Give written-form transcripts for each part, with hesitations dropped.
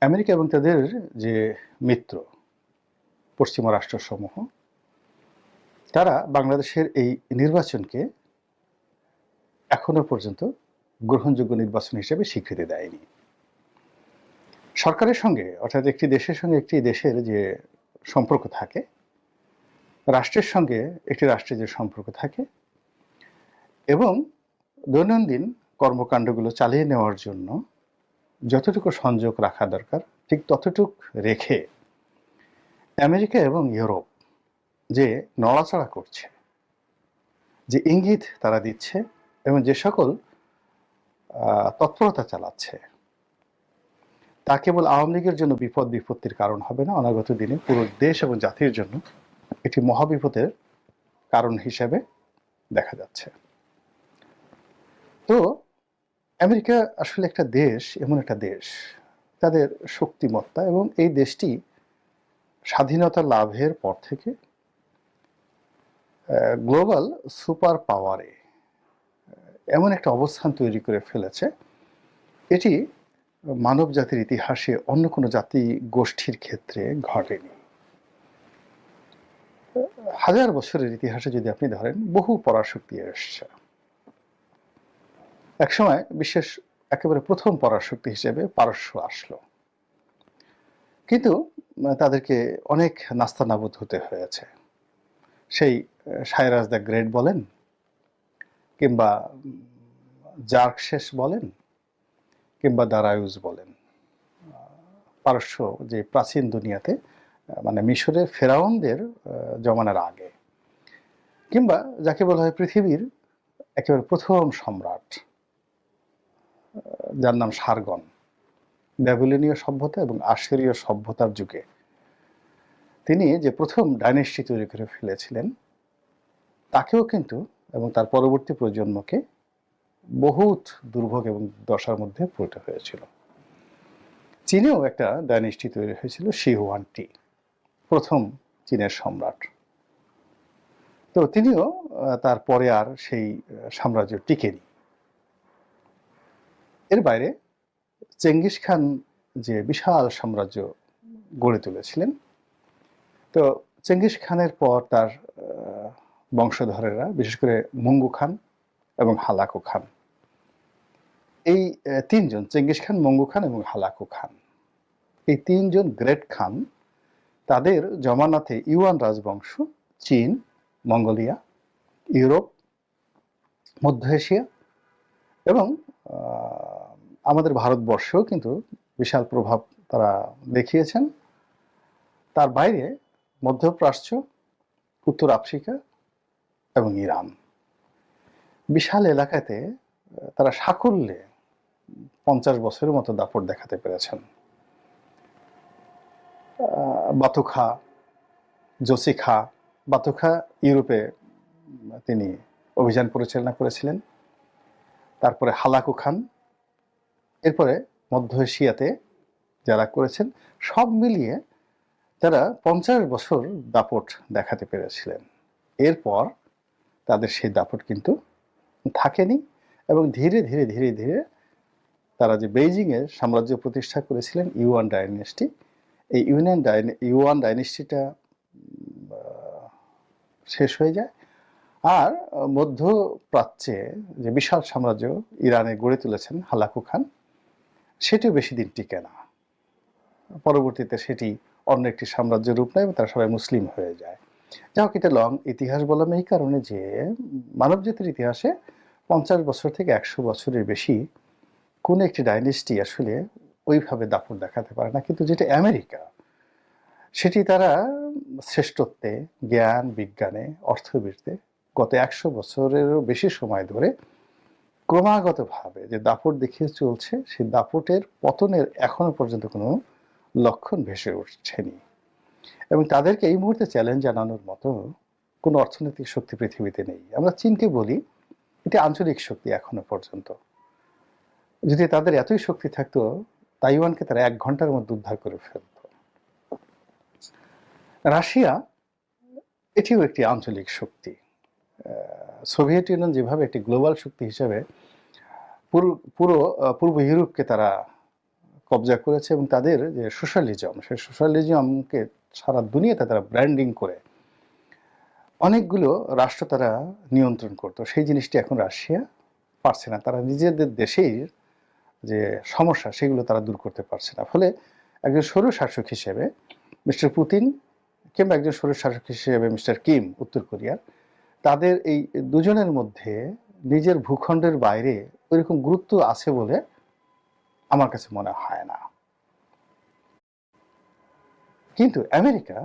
America এবং তাদের যে মিত্র পশ্চিমা রাষ্ট্রসমূহ তারা বাংলাদেশের এই নির্বাচনকে এখনো পর্যন্ত গ্রহণযোগ্য নির্বাচন হিসেবে স্বীকৃতি দেয়নি। সরকারের সঙ্গে অর্থাৎ একটি দেশের সঙ্গে একটি দেশের যে সম্পর্ক থাকে, রাষ্ট্রের সঙ্গে একটি রাষ্ট্রের যে সম্পর্ক থাকে এবং দৈনন্দিন কর্মকাণ্ডগুলো চালিয়ে নেওয়ার জন্য যতটুকু সংযোগ রাখা দরকার ঠিক ততটুক রেখে আমেরিকা এবং ইউরোপ যে নড়াচড়া করছে, যে ইঙ্গিত তারা দিচ্ছে এবং যে সকল তৎপরতা চালাচ্ছে তা কেবল আওয়ামী লীগের জন্য বিপদ বিপত্তির কারণ হবে না, অনাগত দিনে পুরো দেশ এবং জাতির জন্য একটি মহাবিপদের কারণ হিসেবে দেখা যাচ্ছে। তো আমেরিকা আসলে একটা দেশ, এমন একটা দেশ তাদের শক্তিমত্তা, এবং এই দেশটি স্বাধীনতা লাভের পর থেকে গ্লোবাল সুপার পাওয়ারে এমন একটা অবস্থান তৈরি করে ফেলেছে, এটি মানব জাতির ইতিহাসে অন্য কোনো জাতি গোষ্ঠীর ক্ষেত্রে ঘটেনি। হাজার বছরের ইতিহাসে যদি আপনি ধরেন, বহু পরাশক্তি এসছে। একসময় বিশেষ একেবারে প্রথম পরাশক্তি হিসেবে পারস্য আসলো, কিন্তু তাদেরকে অনেক নাস্তানাবুদ হতে হয়েছে। সেই সাইরাস দ্য গ্রেট বলেন কিংবা জার্কশেস বলেন কিংবা দারায়ুজ বলেন, পারস্য যে প্রাচীন দুনিয়াতে মানে মিশরের ফেরাউনদের জমানার আগে, কিংবা যাকে বলা হয় পৃথিবীর একেবারে প্রথম সম্রাট যার নাম সারগন, ব্যাবিলনীয় সভ্যতা এবং আশিরীয় সভ্যতার যুগে তিনি যে প্রথম ডাইনেস্টি তৈরি করে ফেলেছিলেন, তাকেও কিন্তু এবং তার পরবর্তী প্রজন্মকে বহুত দুর্ভোগ এবং দশার মধ্যে পড়তে হয়েছিল। চীনেও একটা ডাইনেস্টি তৈরি হয়েছিল, শি হুয়ানটি, প্রথম চীনের সম্রাট। তো তিনিও তার পরে আর সেই সাম্রাজ্য টিকেনি। এর বাইরে চেঙ্গিস খান যে বিশাল সাম্রাজ্য গড়ে তুলেছিলেন, তো চেঙ্গিস খানের পর তার বংশধরেরা, বিশেষ করে মুঙ্গু খান এবং হালাকু খান, এই তিনজন, চেঙ্গিস খান, মুঙ্গু খান এবং হালাকু খান, এই তিনজন গ্রেট খান, তাদের জমানাতে ইউয়ান রাজবংশ চীন, মঙ্গোলিয়া, ইউরোপ, মধ্য এশিয়া এবং আমাদের ভারতবর্ষেও কিন্তু বিশাল প্রভাব তারা দেখিয়েছেন। তার বাইরে মধ্যপ্রাচ্য, উত্তর আফ্রিকা এবং ইরান, বিশাল এলাকাতে তারা সাকল্যে 50 বছরের মতো দাপট দেখাতে পেরেছেন। বাতুখা, জোসিখা, বাতুখা ইউরোপে তিনি অভিযান পরিচালনা করেছিলেন, তারপরে হালাকু খান, এরপরে মধ্য এশিয়াতে যারা করেছেন, সব মিলিয়ে তারা 50 বছর দাপট দেখাতে পেরেছিলেন। এরপর তাদের সেই দাপট কিন্তু থাকেনি এবং ধীরে ধীরে ধীরে ধীরে তারা যে বেইজিংয়ে সাম্রাজ্য প্রতিষ্ঠা করেছিলেন, ইউয়ান ডাইনেস্টি, এই ইউয়ান ডাইনেস্টিটা শেষ হয়ে যায়। আর মধ্যপ্রাচ্যে যে বিশাল সাম্রাজ্য ইরানে গড়ে তুলেছেন হালাকু খান, সেটিও বেশি দিন টিকে না। পরবর্তীতে সেটি অন্য একটি সাম্রাজ্যের রূপ নেয় এবং তারা সবাই মুসলিম হয়ে যায়। যাই হোক, এটা লং ইতিহাস বললাম এই কারণে যে মানব জাতির ইতিহাসে 50 বছর থেকে 100 বছরের বেশি কোন একটি ডাইনেস্টি আসলে ওইভাবে দাপট দেখাতে পারে না। কিন্তু যেটা আমেরিকা, সেটি তারা শ্রেষ্ঠত্বে, জ্ঞান বিজ্ঞানে, অর্থবীর্তে গত 100 বছরেরও বেশি সময় ধরে ক্রমাগতভাবে যে দাপট দেখিয়ে চলছে, সেই দাপটের পতনের এখনো পর্যন্ত কোনো লক্ষণ ভেসে উঠছেনি। এবং তাদেরকে এই মুহূর্তে চ্যালেঞ্জ জানানোর মতো কোনো অর্থনৈতিক শক্তি পৃথিবীতে নেই। আমরা চীনকে বলি এটি আঞ্চলিক শক্তি এখনো পর্যন্ত। যদি তাদের এতই শক্তি থাকতো, তাইওয়ানকে তারা 1 ঘন্টার মধ্যে উদ্ধার করে ফেলত। রাশিয়া, এটিও একটি আঞ্চলিক শক্তি। সোভিয়েত ইউনিয়ন যেভাবে একটি গ্লোবাল শক্তি হিসেবে পুরো পূর্ব ইউরোপকে তারা কবজা করেছে এবং তাদের যে সোশ্যালিজম, সেই সোশ্যালিজমকে সারা দুনিয়াতে তারা ব্র্যান্ডিং করে অনেকগুলো রাষ্ট্র তারা নিয়ন্ত্রণ করতো। সেই জিনিসটি এখন রাশিয়া পারছে না। তারা নিজেদের দেশেই যে সমস্যা সেগুলো তারা দূর করতে পারছে না। ফলে একজন স্বৈরশাসক হিসেবে মিস্টার পুতিন কিংবা একজন স্বৈরশাসক হিসেবে মিস্টার কিম উত্তর কোরিয়ার, তাদের এই দুজনের মধ্যে নিজের ভূখণ্ডের বাইরে ওইরকম গুরুত্ব আছে বলে আমার কাছে মনে হয় না। কিন্তু আমেরিকা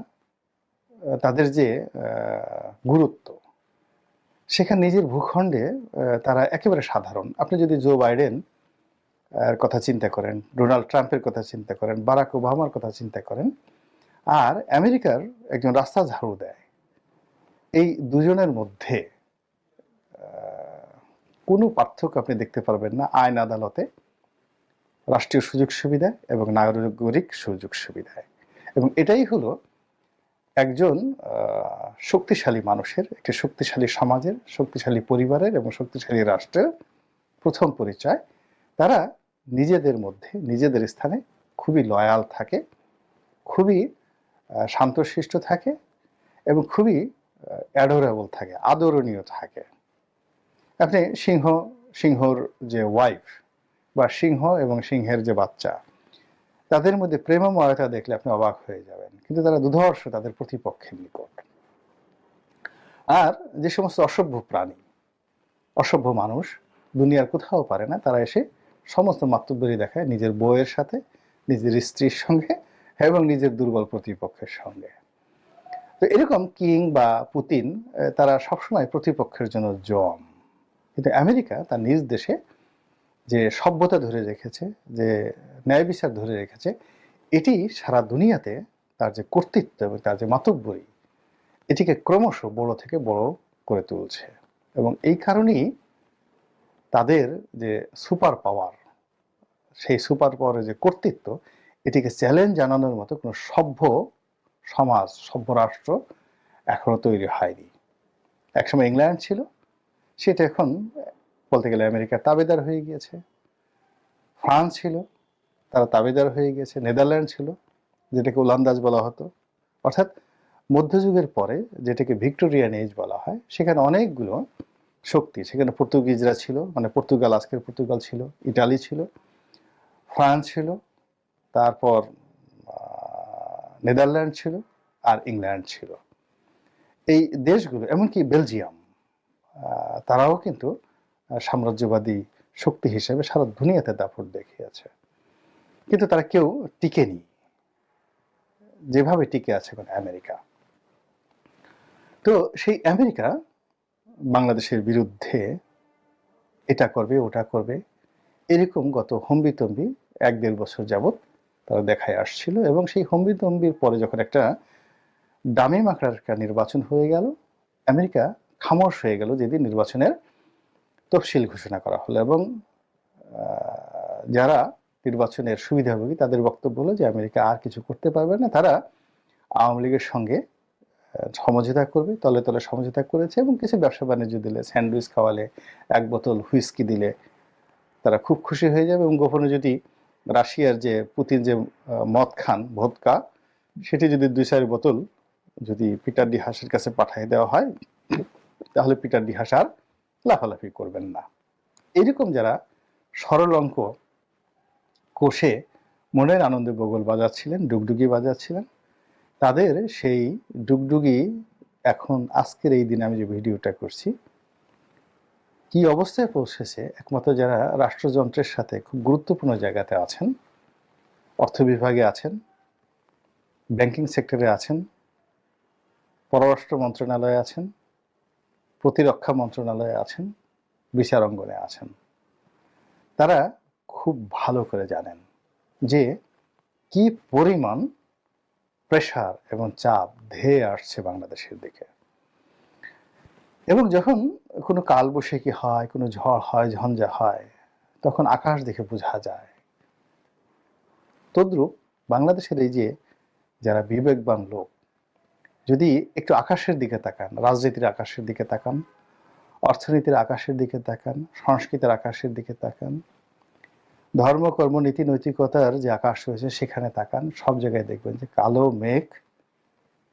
তাদের যে গুরুত্ব, সেখানে নিজের ভূখণ্ডে তারা একেবারে সাধারণ। আপনি যদি জো বাইডেন এর কথা চিন্তা করেন, ডোনাল্ড ট্রাম্পের কথা চিন্তা করেন, বারাক ওবামার কথা চিন্তা করেন, আর আমেরিকার একজন রাস্তা ঝাড়ু দেয়, এই দুজনের মধ্যে কোনো পার্থক্য আপনি দেখতে পারবেন না আইন আদালতে, রাষ্ট্রীয় সুযোগ সুবিধা এবং নাগরিক সুযোগ সুবিধায়। এবং এটাই হলো একজন শক্তিশালী মানুষের, একটি শক্তিশালী সমাজের, শক্তিশালী পরিবারের এবং শক্তিশালী রাষ্ট্রের প্রথম পরিচয়। তারা নিজেদের মধ্যে নিজেদের স্থানে খুবই লয়াল থাকে, খুবই শান্তশিষ্ট থাকে এবং খুবই অ্যাডোরেবল থাকে, আদরণীয় থাকে। আপনি সিংহর যে ওয়াইফ বা সিংহ এবং সিংহের যে বাচ্চা, তাদের মধ্যে প্রেমময়তা দেখলে আপনি অবাক হয়ে যাবেন, কিন্তু তারা দুধর্ষ তাদের প্রতিপক্ষের নিকট। আর যে সমস্ত অসভ্য প্রাণী, অসভ্য মানুষ দুনিয়ার কোথাও পারে না, তারা এসে সমস্ত মাতব্বরি দেখায় নিজের বউয়ের সাথে, নিজের স্ত্রীর সঙ্গে এবং নিজের দুর্বল প্রতিপক্ষের সঙ্গে। তো এরকম কিং বা পুতিন তারা সবসময় প্রতিপক্ষের জন্য জম। কিন্তু আমেরিকা তার নিজ দেশে যে সভ্যতা ধরে রেখেছে, যে ন্যায় বিচার ধরে রেখেছে, এটি সারা দুনিয়াতে তার যে কর্তৃত্ব এবং তার যে মাতব্বরি, এটিকে ক্রমশ বড় থেকে বড় করে তুলছে। এবং এই কারণেই তাদের যে সুপার পাওয়ার, সেই সুপার পাওয়ারের যে কর্তৃত্ব, এটিকে চ্যালেঞ্জ জানানোর মতো কোনো সভ্য সমাজ, সভ্য রাষ্ট্র এখনো তৈরি হয়নি। একসময় ইংল্যান্ড ছিল, সেটা এখন বলতে গেলে আমেরিকার তাবেদার হয়ে গিয়েছে। ফ্রান্স ছিল, তারা তাবেদার হয়ে গিয়েছে। নেদারল্যান্ড ছিল, যেটাকে ওলন্দাজ বলা হতো। অর্থাৎ মধ্যযুগের পরে যেটাকে ভিক্টোরিয়ান এজ বলা হয়, সেখানে অনেকগুলো শক্তি, সেখানে পর্তুগিজরা ছিল, মানে পর্তুগাল, আজকের পর্তুগাল ছিল, ইটালি ছিল, ফ্রান্স ছিল, তারপর নেদারল্যান্ড ছিল, আর ইংল্যান্ড ছিল। এই দেশগুলো, এমনকি বেলজিয়াম, তারাও কিন্তু সাম্রাজ্যবাদী শক্তি হিসেবে সারা দুনিয়াতে দাপট দেখিয়েছে। কিন্তু তারা কেউ টিকেনি যেভাবে টিকে আছে এখন আমেরিকা। তো সেই আমেরিকা বাংলাদেশের বিরুদ্ধে এটা করবে, ওটা করবে, এরকম গত হম্বিতম্বি 1-1.5 বছর যাবৎ তারা দেখায় আসছিল। এবং সেই হম্বিতম্বির পরে যখন একটা দামি মাকড়ার একটা নির্বাচন হয়ে গেল, আমেরিকা খামোশ হয়ে গেল যেদিন নির্বাচনের তফসিল ঘোষণা করা হলো। এবং যারা নির্বাচনের সুবিধাভোগী, তাদের বক্তব্য হলো যে আমেরিকা আর কিছু করতে পারবে না, তারা আওয়ামী লীগের সঙ্গে সমঝোতা করবে, তলে তলে সমঝোতা করেছে এবং কিছু ব্যবসা বাণিজ্য দিলে, স্যান্ডউইচ খাওয়ালে, 1 বোতল হুইস্কি দিলে তারা খুব খুশি হয়ে যাবে। এবং গোপনে যদি রাশিয়ার যে পুতিন যে মদ খান, ভোদকা, সেটি যদি 2-4 বোতল যদি পিটার ডি হাসের কাছে পাঠিয়ে দেওয়া হয়, তাহলে পিটার ডি হাস আর লাফালাফি করবেন না। এরকম যারা সরল অঙ্ক কষে মনের আনন্দে বগল বাজাচ্ছিলেন, ডুগডুগি বাজাচ্ছিলেন, তাদের সেই ডুগডুগি এখন আজকের এই দিনে আমি যে ভিডিওটা করছি, কি অবস্থায় পৌঁছেছে, একমাত্র যারা রাষ্ট্রযন্ত্রের সাথে খুব গুরুত্বপূর্ণ জায়গাতে আছেন, অর্থ বিভাগে আছেন, ব্যাংকিং সেক্টরে আছেন, পররাষ্ট্র মন্ত্রণালয়ে আছেন, প্রতিরক্ষা মন্ত্রণালয়ে আছেন, বিচার অঙ্গনে আছেন, তারা খুব ভালো করে জানেন যে কি পরিমাণ প্রেশার এবং চাপ ধেয়ে আসছে বাংলাদেশের দিকে। এবং যখন কোনো কালবৈশাখী হয়, কোনো ঝড় হয়, ঝঞ্ঝা হয়, তখন আকাশ দেখে বোঝা যায়। তদ্রূপ বাংলাদেশের এই যে যারা বিবেকবান লোক, যদি একটু আকাশের দিকে তাকান, রাজনীতির আকাশের দিকে তাকান, অর্থনীতির আকাশের দিকে তাকান, সংস্কৃতির আকাশের দিকে তাকান, ধর্ম, কর্ম, নীতি, নৈতিকতার যে আকাশ রয়েছে সেখানে তাকান, সব জায়গায় দেখবেন যে কালো মেঘ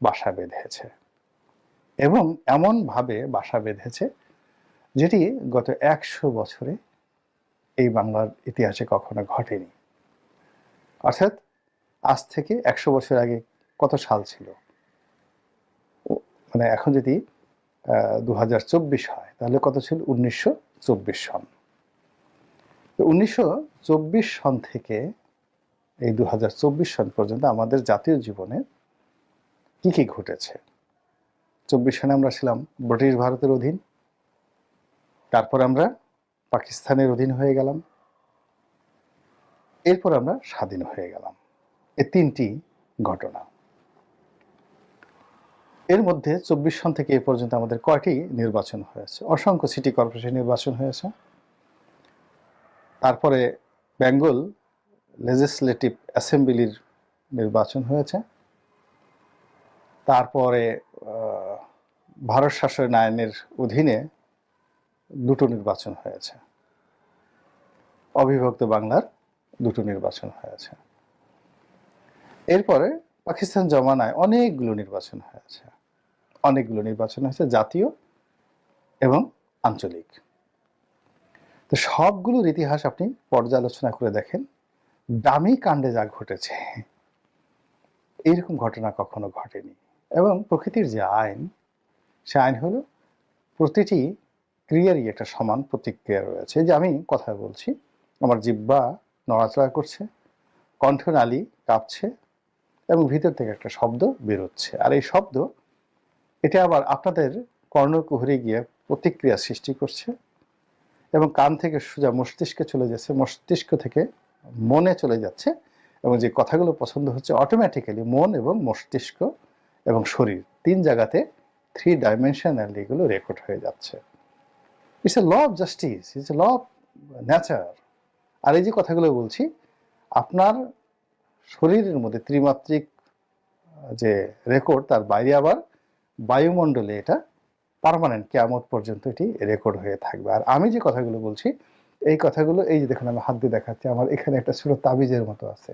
বাসা বেঁধেছে, এবং এমনভাবে বাসা বেঁধেছে যেটি গত 100 বছরে এই বাংলার ইতিহাসে কখনো ঘটেনি। অর্থাৎ আজ থেকে 100 বছর আগে কত সাল ছিল, মানে এখন যদি 2024 হয় তাহলে কত ছিল, 1924 সন। 1924 সন থেকে এই 2024 সন পর্যন্ত আমাদের জাতীয় জীবনে কি কি ঘটেছে। 24 সনে আমরা ছিলাম ব্রিটিশ ভারতের অধীন, তারপর আমরা পাকিস্তানের অধীন হয়ে গেলাম, এরপর আমরা স্বাধীন হয়ে গেলাম। এই তিনটি ঘটনা। এর মধ্যে 24 সন থেকে এ পর্যন্ত আমাদের কয়টি নির্বাচন হয়েছে? অসংখ্য সিটি কর্পোরেশন নির্বাচন হয়েছে, তারপরে বেঙ্গল লেজিসলেটিভ অ্যাসেম্বলির নির্বাচন হয়েছে, তারপরে ভারত শাসন আইনের অধীনে দুটো নির্বাচন হয়েছে, অবিভক্ত বাংলার দুটো নির্বাচন হয়েছে। এরপরে পাকিস্তান জমানায় অনেকগুলো নির্বাচন হয়েছে, জাতীয় এবং আঞ্চলিক। তো সবগুলোর ইতিহাস আপনি পর্যালোচনা করে দেখেন, দামি কাণ্ডে যা ঘটেছে এইরকম ঘটনা কখনো ঘটেনি। এবং প্রকৃতির যে আইন, সে আইন হলো প্রতিটি ক্রিয়ারই একটা সমান প্রতিক্রিয়া রয়েছে। যে আমি কথা বলছি, আমার জিহ্বা নড়াচড়া করছে, কণ্ঠনালী কাঁপছে, এবং ভিতর থেকে একটা শব্দ বেরোচ্ছে, আর এই শব্দ এটা আবার আপনাদের কর্ণকুহরে গিয়ে প্রতিক্রিয়া সৃষ্টি করছে, এবং কান থেকে সোজা মস্তিষ্কে চলে যাচ্ছে, মস্তিষ্ক থেকে মনে চলে যাচ্ছে, এবং যে কথাগুলো পছন্দ হচ্ছে অটোমেটিক্যালি মন এবং মস্তিষ্ক এবং শরীর তিন জায়গাতে 3 ডাইমেনশনালি এগুলো রেকর্ড হয়ে যাচ্ছে। It's a law of justice, it's a law of nature. আর এই যে কথাগুলো বলছি, আপনার শরীরের মধ্যে ত্রিমাত্রিক যে রেকর্ড, তার বাইরে আবার বায়ুমণ্ডলে এটা পার্মানেন্ট, কিয়ামত পর্যন্ত এটি রেকর্ড হয়ে থাকবে। আর আমি যে কথাগুলো বলছি, এই কথাগুলো, এই যে দেখুন আমি হাত দিয়ে দেখাচ্ছি, আমার এখানে একটা ছোট তাবিজের মতো আছে,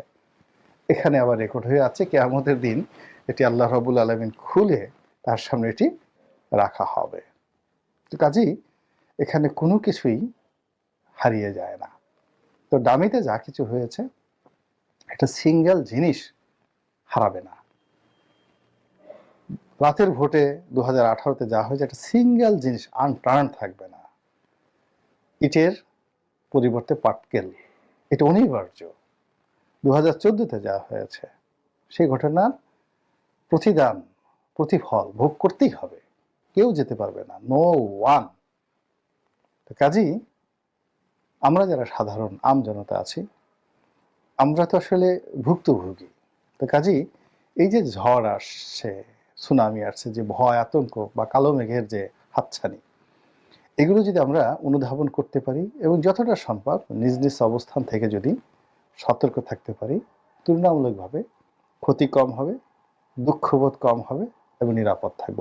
এখানে আবার রেকর্ড হয়ে আছে, কিয়ামতের দিন এটি আল্লাহ রাব্বুল আলামিন খুলে তার সামনে এটি রাখা হবে। তো কাজেই এখানে কোনো কিছুই হারিয়ে যায় না। তো ডামিতে যা কিছু হয়েছে, একটা সিঙ্গেল জিনিস হারাবে না। রাতের ভোটে 2018-তে যা হয়েছে, একটা সিঙ্গেল জিনিস আনটার্ন থাকবে না। ইটের পরিবর্তে পাটকেল, এটা অনিবার্য। 2014-তে যা হয়েছে, সেই ঘটনার প্রতিদান, প্রতিফল ভোগ করতেই হবে, কেউ যেতে পারবে না, নো ওয়ান। কাজেই আমরা যারা সাধারণ আম জনতা আছি, আমরা তো আসলে ভুক্তভোগী। তো কাজেই এই যে ঝড় আসছে, সুনামি আসছে, যে ভয়, আতঙ্ক বা কালো মেঘের যে হাতছানি, এগুলো যদি আমরা অনুধাবন করতে পারি এবং যতটা সম্ভব নিজ নিজ অবস্থান থেকে যদি সতর্ক থাকতে পারি, তুলনামূলকভাবে ক্ষতি কম হবে, দুঃখবোধ কম হবে এবং নিরাপদ থাকবে।